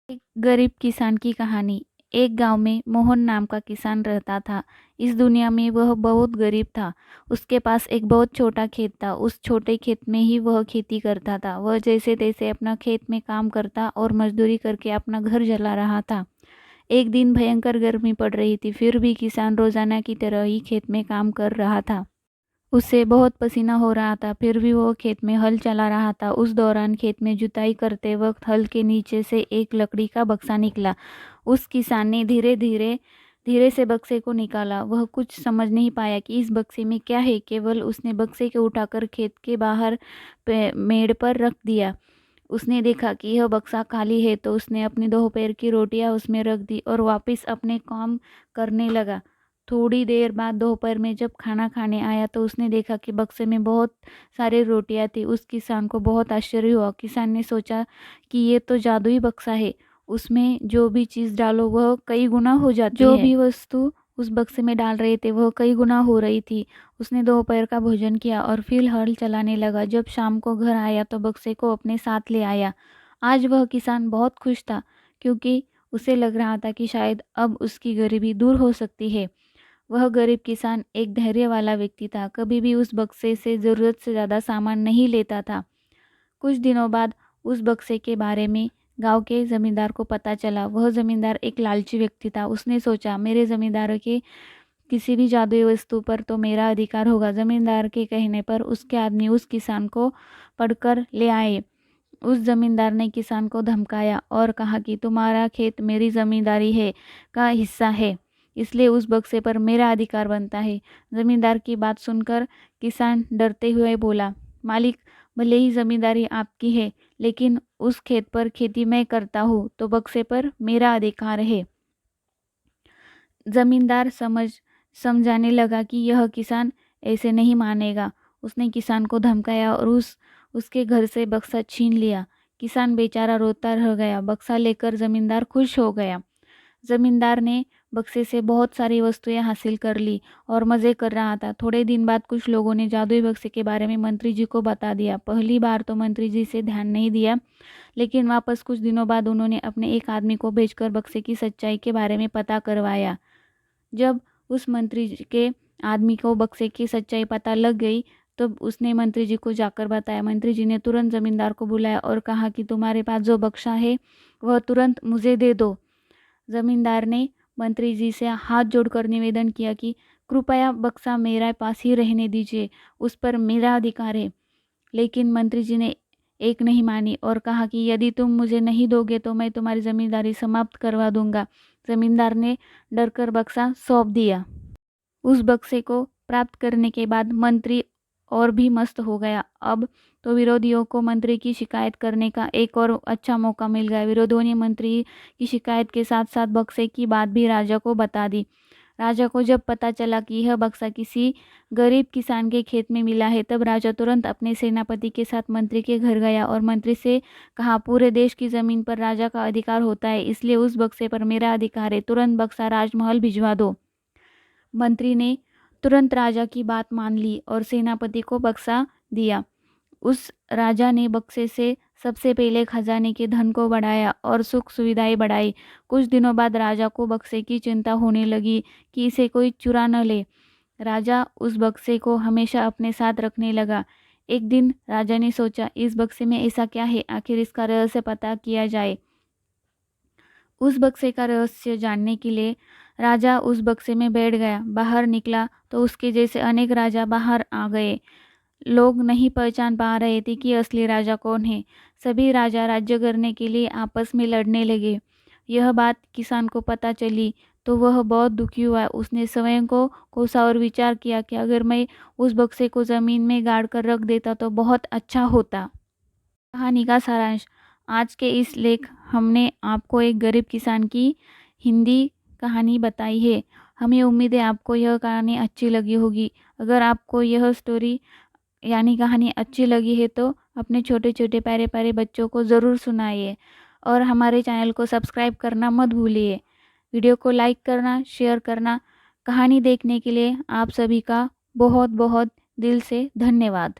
एक गरीब किसान की कहानी। एक गांव में मोहन नाम का किसान रहता था। इस दुनिया में वह बहुत गरीब था। उसके पास एक बहुत छोटा खेत था। उस छोटे खेत में ही वह खेती करता था। वह जैसे तैसे अपना खेत में काम करता और मजदूरी करके अपना घर चला रहा था। एक दिन भयंकर गर्मी पड़ रही थी, फिर भी किसान रोजाना की तरह ही खेत में काम कर रहा था। उसे बहुत पसीना हो रहा था, फिर भी वो खेत में हल चला रहा था। उस दौरान खेत में जुताई करते वक्त हल के नीचे से एक लकड़ी का बक्सा निकला। उस किसान ने धीरे धीरे धीरे से बक्से को निकाला। वह कुछ समझ नहीं पाया कि इस बक्से में क्या है। केवल उसने बक्से को उठाकर खेत के बाहर मेड़ पर रख दिया। उसने देखा कि यह बक्सा खाली है, तो उसने अपनी दोपहर की रोटियां उसमें रख दी और वापस अपने काम करने लगा। थोड़ी देर बाद दोपहर में जब खाना खाने आया तो उसने देखा कि बक्से में बहुत सारी रोटियां थी। उस किसान को बहुत आश्चर्य हुआ। किसान ने सोचा कि ये तो जादुई बक्सा है, उसमें जो भी चीज़ डालो वह कई गुना हो जाती है। जो भी वस्तु उस बक्से में डाल रहे थे वह कई गुना हो रही थी। उसने दोपहर का भोजन किया और फिर हल चलाने लगा। जब शाम को घर आया तो बक्से को अपने साथ ले आया। आज वह किसान बहुत खुश था, क्योंकि उसे लग रहा था कि शायद अब उसकी गरीबी दूर हो सकती है। वह गरीब किसान एक धैर्य वाला व्यक्ति था। कभी भी उस बक्से से ज़रूरत से ज़्यादा सामान नहीं लेता था। कुछ दिनों बाद उस बक्से के बारे में गांव के जमींदार को पता चला। वह जमींदार एक लालची व्यक्ति था। उसने सोचा, मेरे जमींदार के किसी भी जादुई वस्तु पर तो मेरा अधिकार होगा। जमींदार के कहने पर उसके आदमी उस किसान को पकड़कर ले आए। उस जमींदार ने किसान को धमकाया और कहा कि तुम्हारा खेत मेरी जमींदारी है का हिस्सा है, इसलिए उस बक्से पर मेरा अधिकार बनता है। जमींदार की बात सुनकर किसान डरते हुए बोला, मालिक, भले ही जमींदारी आपकी है, लेकिन उस खेत पर खेती मैं करता हूँ, तो बक्से पर मेरा अधिकार है। जमींदार समझाने लगा कि यह किसान ऐसे नहीं मानेगा। उसने किसान को धमकाया और उसके घर से बक्सा छीन लिया। किसान बेचारा रोता रह गया। बक्सा लेकर जमींदार खुश हो गया। जमींदार ने बक्से से बहुत सारी वस्तुएं हासिल कर ली और मज़े कर रहा था। थोड़े दिन बाद कुछ लोगों ने जादुई बक्से के बारे में मंत्री जी को बता दिया। पहली बार तो मंत्री जी से ध्यान नहीं दिया, लेकिन वापस कुछ दिनों बाद उन्होंने अपने एक आदमी को भेजकर बक्से की सच्चाई के बारे में पता करवाया। जब उस मंत्री जी के आदमी को बक्से की सच्चाई पता लग गई, तब उसने मंत्री जी को जाकर बताया। मंत्री जी ने तुरंत जमींदार को बुलाया और कहा कि तुम्हारे पास जो बक्सा है वह तुरंत मुझे दे दो। जमींदार ने मंत्री जी से हाथ जोड़कर निवेदन किया कि कृपया बक्सा मेरे पास ही रहने दीजिए, उस पर मेरा अधिकार है। लेकिन मंत्री जी ने एक नहीं मानी और कहा कि यदि तुम मुझे नहीं दोगे तो मैं तुम्हारी जमींदारी समाप्त करवा दूंगा। जमींदार ने डरकर बक्सा सौंप दिया। उस बक्से को प्राप्त करने के बाद मंत्री और भी मस्त हो गया। अब तो विरोधियों को मंत्री की शिकायत करने का एक और अच्छा मौका मिल गया। विरोधियों ने मंत्री की शिकायत के साथ साथ बक्से की बात भी राजा को बता दी। राजा को जब पता चला कि यह बक्सा किसी गरीब किसान के खेत में मिला है, तब राजा तुरंत अपने सेनापति के साथ मंत्री के घर गया और मंत्री से कहा, पूरे देश की जमीन पर राजा का अधिकार होता है, इसलिए उस बक्से पर मेरा अधिकार है। तुरंत बक्सा राजमहल भिजवा दो। मंत्री ने तुरंत राजा की बात मान ली और सेनापति को बक्सा दिया। उस राजा ने बक्से से सबसे पहले खजाने के धन को बढ़ाया और सुख सुविधाएं बढ़ाई। कुछ दिनों बाद राजा को बक्से की चिंता होने लगी कि इसे कोई चुरा न ले। राजा उस बक्से को हमेशा अपने साथ रखने लगा। एक दिन राजा ने सोचा, इस बक्से में ऐसा क्या है, आखिर इसका रहस्य पता किया जाए। उस बक्से का रहस्य जानने के लिए राजा उस बक्से में बैठ गया। बाहर निकला तो उसके जैसे अनेक राजा बाहर आ गए। लोग नहीं पहचान पा रहे थे कि असली राजा कौन है। सभी राजा राज्य करने के लिए आपस में लड़ने लगे। यह बात किसान को पता चली तो वह बहुत दुखी हुआ। उसने स्वयं को कोसा और विचार किया कि अगर मैं उस बक्से को ज़मीन में गाड़ कर रख देता तो बहुत अच्छा होता। कहानी का सारांश। आज के इस लेख हमने आपको एक गरीब किसान की हिंदी कहानी बताई है। हमें उम्मीद है आपको यह कहानी अच्छी लगी होगी। अगर आपको यह स्टोरी यानी कहानी अच्छी लगी है तो अपने छोटे छोटे प्यारे प्यारे बच्चों को ज़रूर सुनाइए और हमारे चैनल को सब्सक्राइब करना मत भूलिए। वीडियो को लाइक करना, शेयर करना। कहानी देखने के लिए आप सभी का बहुत बहुत दिल से धन्यवाद।